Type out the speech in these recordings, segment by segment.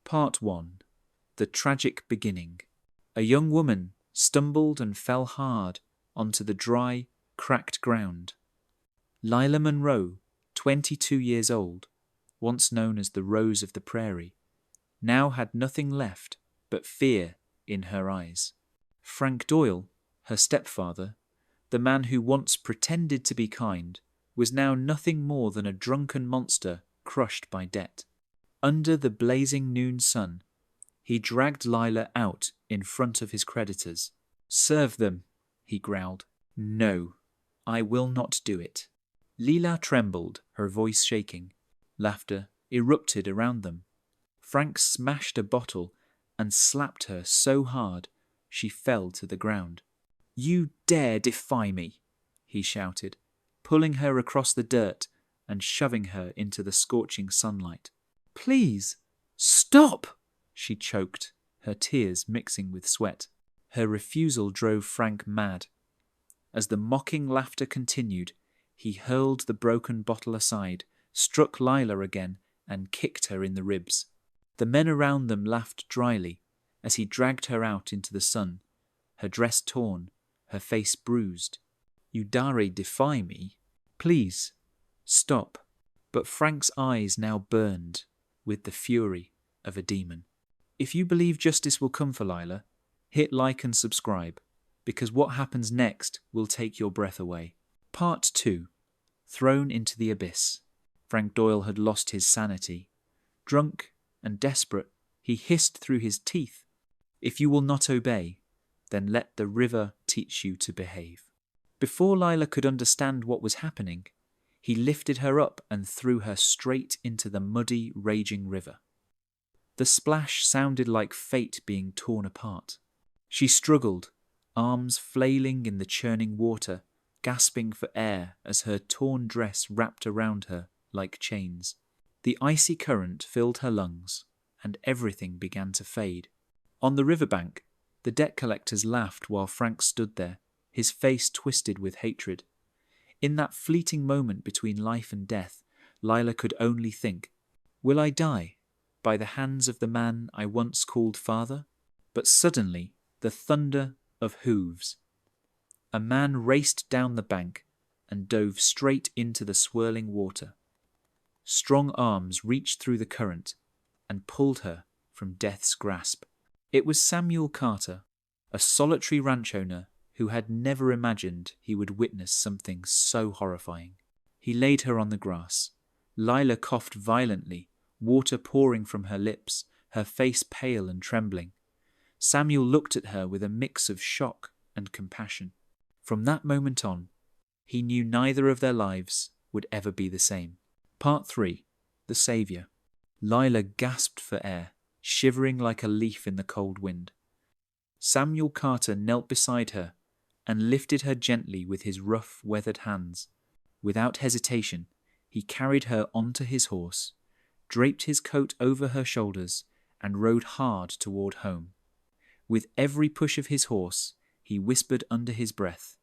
Part 1. The Tragic Beginning. A young woman stumbled and fell hard onto the dry, cracked ground. Lila Monroe, 22 years old, once known as the Rose of the Prairie, now had nothing left but fear in her eyes. Frank Doyle, her stepfather, the man who once pretended to be kind, was now nothing more than a drunken monster crushed by debt. Under the blazing noon sun, he dragged Lila out in front of his creditors. "Serve them," he growled. "No, I will not do it." Lila trembled, her voice shaking. Laughter erupted around them. Frank smashed a bottle and slapped her so hard she fell to the ground. "You dare defy me," he shouted, pulling her across the dirt and shoving her into the scorching sunlight. "Please, stop!" she choked, her tears mixing with sweat. Her refusal drove Frank mad. As the mocking laughter continued, he hurled the broken bottle aside, struck Lila again, and kicked her in the ribs. The men around them laughed dryly as he dragged her out into the sun, her dress torn, her face bruised. "You dare defy me? Please, stop." But Frank's eyes now burned with the fury of a demon. If you believe justice will come for Lila, hit like and subscribe, because what happens next will take your breath away. Part 2. Thrown into the abyss. Frank Doyle had lost his sanity. Drunk and desperate, he hissed through his teeth, "If you will not obey, then let the river teach you to behave." Before Lila could understand what was happening, he lifted her up and threw her straight into the muddy, raging river. The splash sounded like fate being torn apart. She struggled, arms flailing in the churning water, gasping for air as her torn dress wrapped around her like chains. The icy current filled her lungs, and everything began to fade. On the riverbank, the debt collectors laughed while Frank stood there, his face twisted with hatred. In that fleeting moment between life and death, Lila could only think, "Will I die by the hands of the man I once called father?" But suddenly, the thunder of hooves. A man raced down the bank and dove straight into the swirling water. Strong arms reached through the current and pulled her from death's grasp. It was Samuel Carter, a solitary ranch owner who had never imagined he would witness something so horrifying. He laid her on the grass. Lila coughed violently, water pouring from her lips, her face pale and trembling. Samuel looked at her with a mix of shock and compassion. From that moment on, he knew neither of their lives would ever be the same. Part 3. The Saviour. Lila gasped for air, shivering like a leaf in the cold wind. Samuel Carter knelt beside her and lifted her gently with his rough, weathered hands. Without hesitation, he carried her onto his horse, draped his coat over her shoulders, and rode hard toward home. With every push of his horse, he whispered under his breath,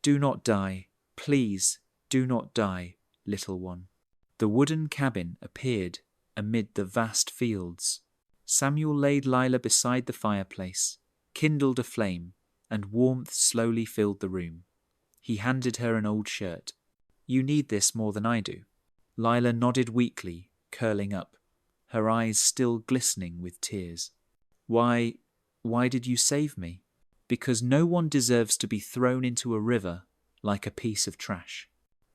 "Do not die, please, do not die, little one." The wooden cabin appeared amid the vast fields. Samuel laid Lila beside the fireplace, kindled a flame, and warmth slowly filled the room. He handed her an old shirt. "You need this more than I do." Lila nodded weakly, curling up, her eyes still glistening with tears. Why did you save me?" "Because no one deserves to be thrown into a river like a piece of trash."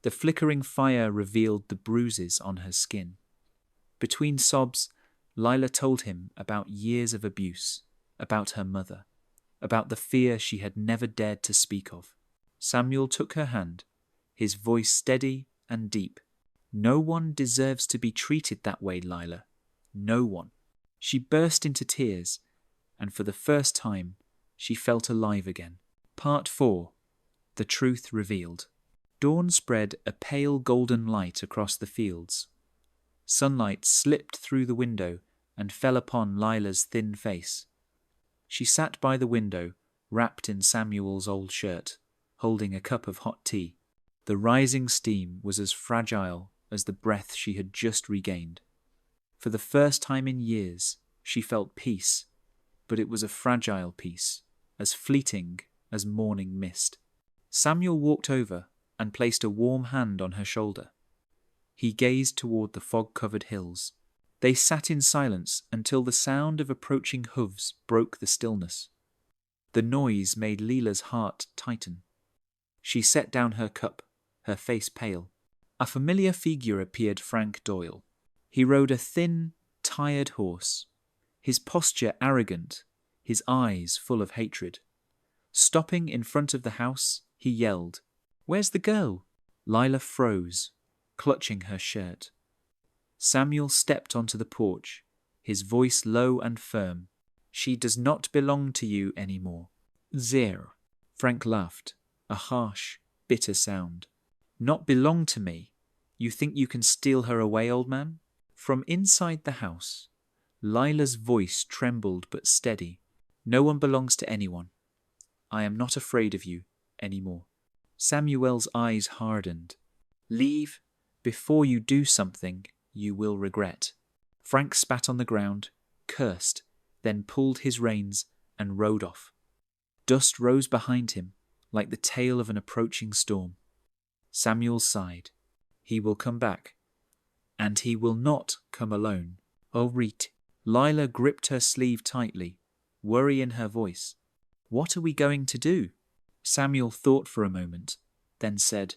The flickering fire revealed the bruises on her skin. Between sobs, Lila told him about years of abuse, about her mother, about the fear she had never dared to speak of. Samuel took her hand, his voice steady and deep. "No one deserves to be treated that way, Lila. No one." She burst into tears, and for the first time, she felt alive again. Part 4. The Truth Revealed. Dawn spread a pale golden light across the fields. Sunlight slipped through the window and fell upon Lila's thin face. She sat by the window, wrapped in Samuel's old shirt, holding a cup of hot tea. The rising steam was as fragile as the breath she had just regained. For the first time in years, She felt peace, but it was a fragile peace, as fleeting as morning mist. Samuel walked over and placed a warm hand on her shoulder. He gazed toward the fog-covered hills. They sat in silence until the sound of approaching hooves broke the stillness. The noise made Leela's heart tighten. She set down her cup, her face pale. A familiar figure appeared, Frank Doyle. He rode a thin, tired horse, his posture arrogant, his eyes full of hatred. Stopping in front of the house, he yelled, "Where's the girl?" Lila froze, clutching her shirt. Samuel stepped onto the porch, his voice low and firm. "She does not belong to you anymore." "Zere." Frank laughed, a harsh, bitter sound. "Not belong to me? You think you can steal her away, old man?" From inside the house, Lila's voice trembled but steady. "No one belongs to anyone. I am not afraid of you anymore." Samuel's eyes hardened. "Leave before you do something you will regret." Frank spat on the ground, cursed, then pulled his reins and rode off. Dust rose behind him, like the tail of an approaching storm. Samuel sighed. He will come back. And he will not come alone. Oh, Reet. Lila gripped her sleeve tightly, worry in her voice. "What are we going to do?" Samuel thought for a moment, then said,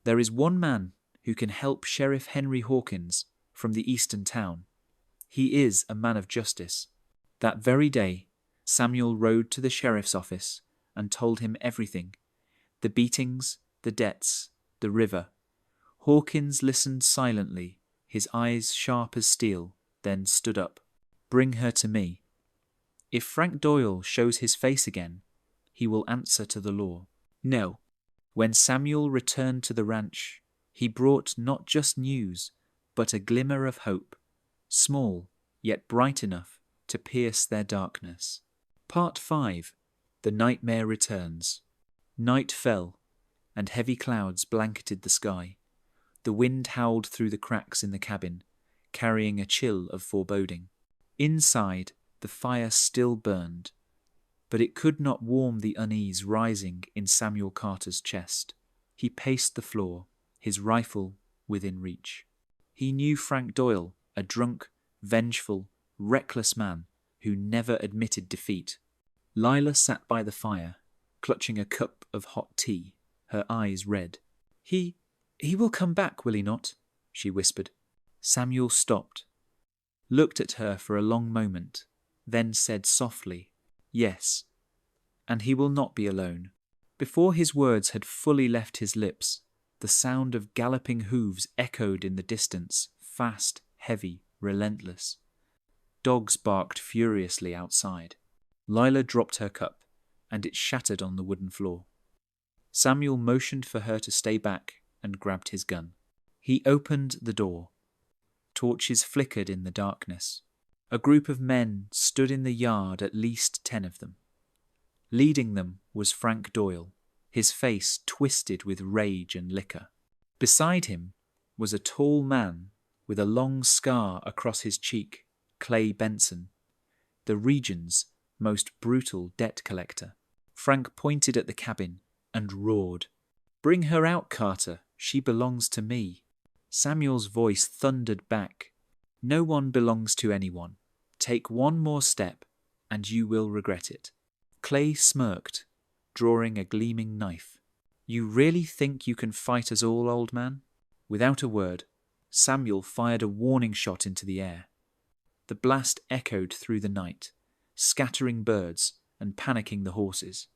"There is one man who can help Sheriff Henry Hawkins from the eastern town. He is a man of justice." That very day, Samuel rode to the sheriff's office and told him everything. The beatings, the debts, the river. Hawkins listened silently, his eyes sharp as steel, then stood up. "Bring her to me. If Frank Doyle shows his face again, he will answer to the law." No. When Samuel returned to the ranch, he brought not just news, but a glimmer of hope, small, yet bright enough to pierce their darkness. Part 5. The Nightmare Returns. Night fell, and heavy clouds blanketed the sky. The wind howled through the cracks in the cabin, carrying a chill of foreboding. Inside, the fire still burned, but it could not warm the unease rising in Samuel Carter's chest. He paced the floor, his rifle within reach. He knew Frank Doyle, a drunk, vengeful, reckless man who never admitted defeat. Lila sat by the fire, clutching a cup of hot tea, her eyes red. He will come back, will he not?" she whispered. Samuel stopped, looked at her for a long moment, then said softly, "Yes, and he will not be alone." Before his words had fully left his lips, the sound of galloping hooves echoed in the distance, fast, heavy, relentless. Dogs barked furiously outside. Lila dropped her cup, and it shattered on the wooden floor. Samuel motioned for her to stay back and grabbed his gun. He opened the door. Torches flickered in the darkness. A group of men stood in the yard, at least 10 of them. Leading them was Frank Doyle, his face twisted with rage and liquor. Beside him was a tall man with a long scar across his cheek, Clay Benson, the region's most brutal debt collector. Frank pointed at the cabin and roared, "Bring her out, Carter. She belongs to me." Samuel's voice thundered back, "No one belongs to anyone. Take one more step, and you will regret it." Clay smirked, drawing a gleaming knife. "You really think you can fight us all, old man?" Without a word, Samuel fired a warning shot into the air. The blast echoed through the night, scattering birds and panicking the horses.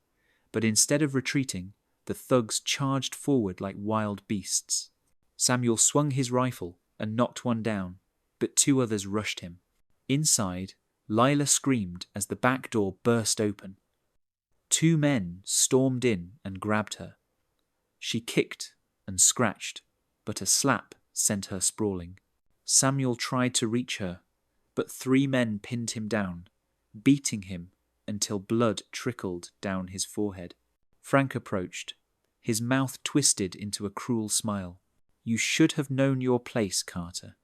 But instead of retreating, the thugs charged forward like wild beasts. Samuel swung his rifle and knocked one down, but 2 others rushed him. Inside, Lila screamed as the back door burst open. 2 men stormed in and grabbed her. She kicked and scratched, but a slap sent her sprawling. Samuel tried to reach her, but 3 men pinned him down, beating him until blood trickled down his forehead. Frank approached, his mouth twisted into a cruel smile. "You should have known your place, Carter.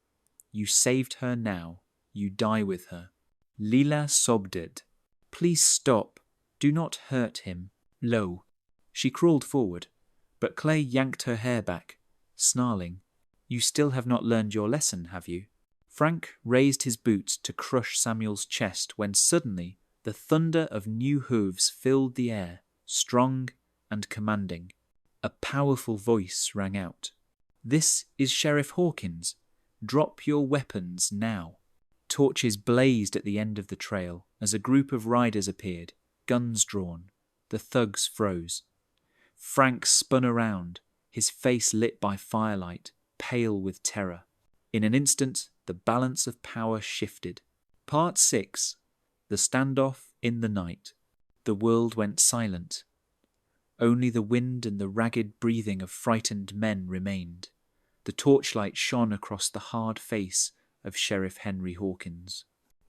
You saved her now. You die with her." Lila sobbed. Please stop. Do not hurt him. Lo. She crawled forward, but Clay yanked her hair back, snarling. You still have not learned your lesson, have you? Frank raised his boots to crush Samuel's chest when suddenly the thunder of new hooves filled the air, strong and commanding. A powerful voice rang out. This is Sheriff Hawkins. Drop your weapons now. Torches blazed at the end of the trail as a group of riders appeared, guns drawn. The thugs froze. Frank spun around, his face lit by firelight, pale with terror. In an instant, the balance of power shifted. Part 6. The Standoff in the Night. The world went silent. Only the wind and the ragged breathing of frightened men remained. The torchlight shone across the hard face of Sheriff Henry Hawkins.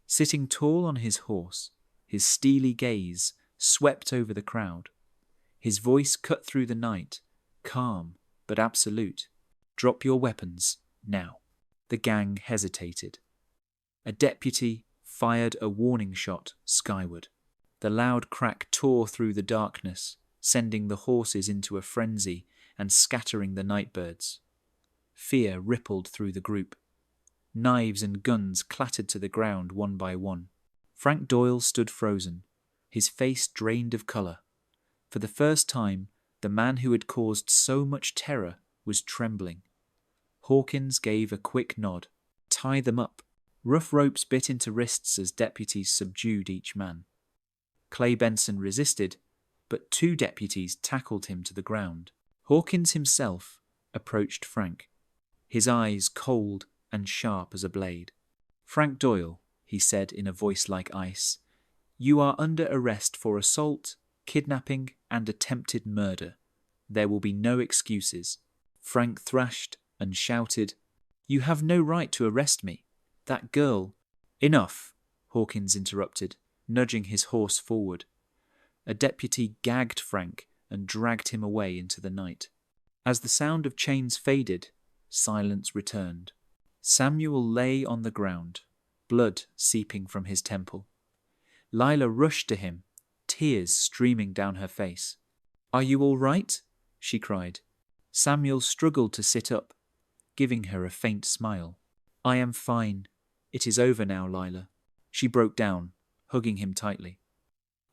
Sitting tall on his horse, his steely gaze swept over the crowd. His voice cut through the night, calm but absolute. Drop your weapons, now. The gang hesitated. A deputy fired a warning shot skyward. The loud crack tore through the darkness, sending the horses into a frenzy and scattering the nightbirds. Fear rippled through the group. Knives and guns clattered to the ground one by one. Frank Doyle stood frozen, his face drained of colour. For the first time, the man who had caused so much terror was trembling. Hawkins gave a quick nod. Tie them up. Rough ropes bit into wrists as deputies subdued each man. Clay Benson resisted, but 2 deputies tackled him to the ground. Hawkins himself approached Frank, his eyes cold and sharp as a blade. Frank Doyle, he said in a voice like ice, you are under arrest for assault, kidnapping, and attempted murder. There will be no excuses. Frank thrashed and shouted, you have no right to arrest me. That girl... Enough, Hawkins interrupted, nudging his horse forward. A deputy gagged Frank and dragged him away into the night. As the sound of chains faded, silence returned. Samuel lay on the ground, blood seeping from his temple. Lila rushed to him, tears streaming down her face. Are you all right? She cried. Samuel struggled to sit up, giving her a faint smile. I am fine. It is over now, Lila. She broke down, hugging him tightly.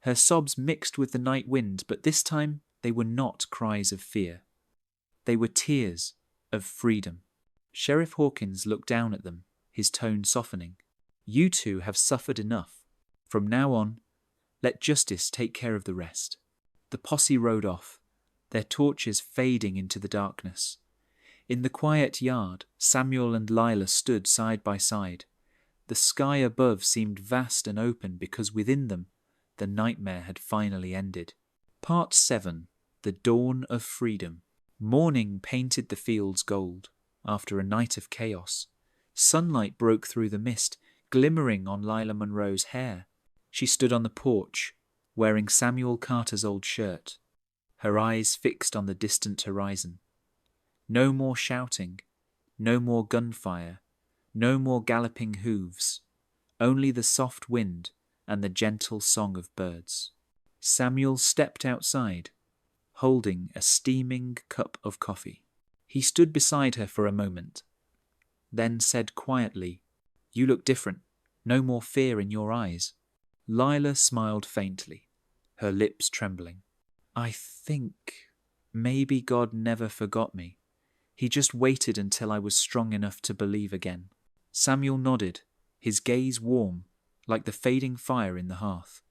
Her sobs mixed with the night wind, but this time they were not cries of fear. They were tears of freedom. Sheriff Hawkins looked down at them, his tone softening. You two have suffered enough. From now on, let justice take care of the rest. The posse rode off, their torches fading into the darkness. In the quiet yard, Samuel and Lila stood side by side. The sky above seemed vast and open because within them, the nightmare had finally ended. Part 7. The Dawn of Freedom. Morning painted the fields gold, after a night of chaos. Sunlight broke through the mist, glimmering on Lila Monroe's hair. She stood on the porch, wearing Samuel Carter's old shirt, her eyes fixed on the distant horizon. No more shouting, no more gunfire, no more galloping hooves, only the soft wind and the gentle song of birds. Samuel stepped outside, holding a steaming cup of coffee. He stood beside her for a moment, then said quietly, You look different. No more fear in your eyes. Lila smiled faintly, her lips trembling. I think maybe God never forgot me. He just waited until I was strong enough to believe again. Samuel nodded, his gaze warm, like the fading fire in the hearth.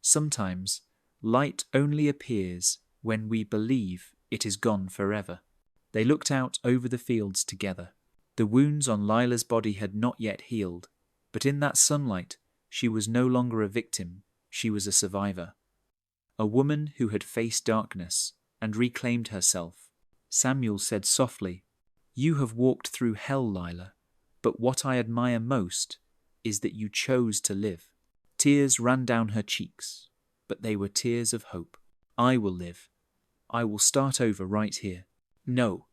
Sometimes light only appears when we believe it is gone forever. They looked out over the fields together. The wounds on Lila's body had not yet healed, but in that sunlight she was no longer a victim, she was a survivor. A woman who had faced darkness and reclaimed herself. Samuel said softly, You have walked through hell, Lila, but what I admire most is that you chose to live. Tears ran down her cheeks, but they were tears of hope. I will live. I will start over right here. No.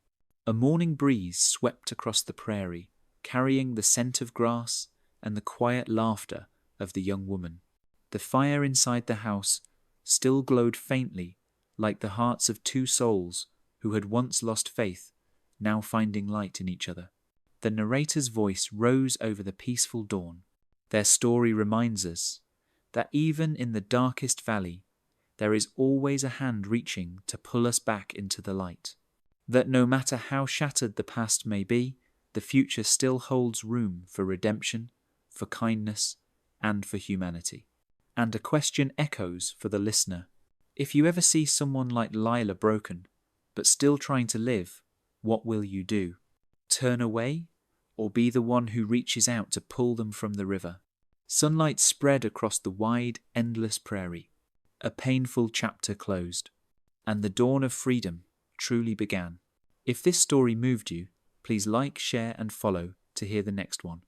A morning breeze swept across the prairie, carrying the scent of grass and the quiet laughter of the young woman. The fire inside the house still glowed faintly, like the hearts of two souls who had once lost faith, now finding light in each other. The narrator's voice rose over the peaceful dawn. Their story reminds us that even in the darkest valley, there is always a hand reaching to pull us back into the light. That no matter how shattered the past may be, the future still holds room for redemption, for kindness, and for humanity. And a question echoes for the listener. If you ever see someone like Lila broken, but still trying to live, what will you do? Turn away, or be the one who reaches out to pull them from the river? Sunlight spread across the wide, endless prairie. A painful chapter closed, and the dawn of freedom truly began. If this story moved you, please like, share, and follow to hear the next one.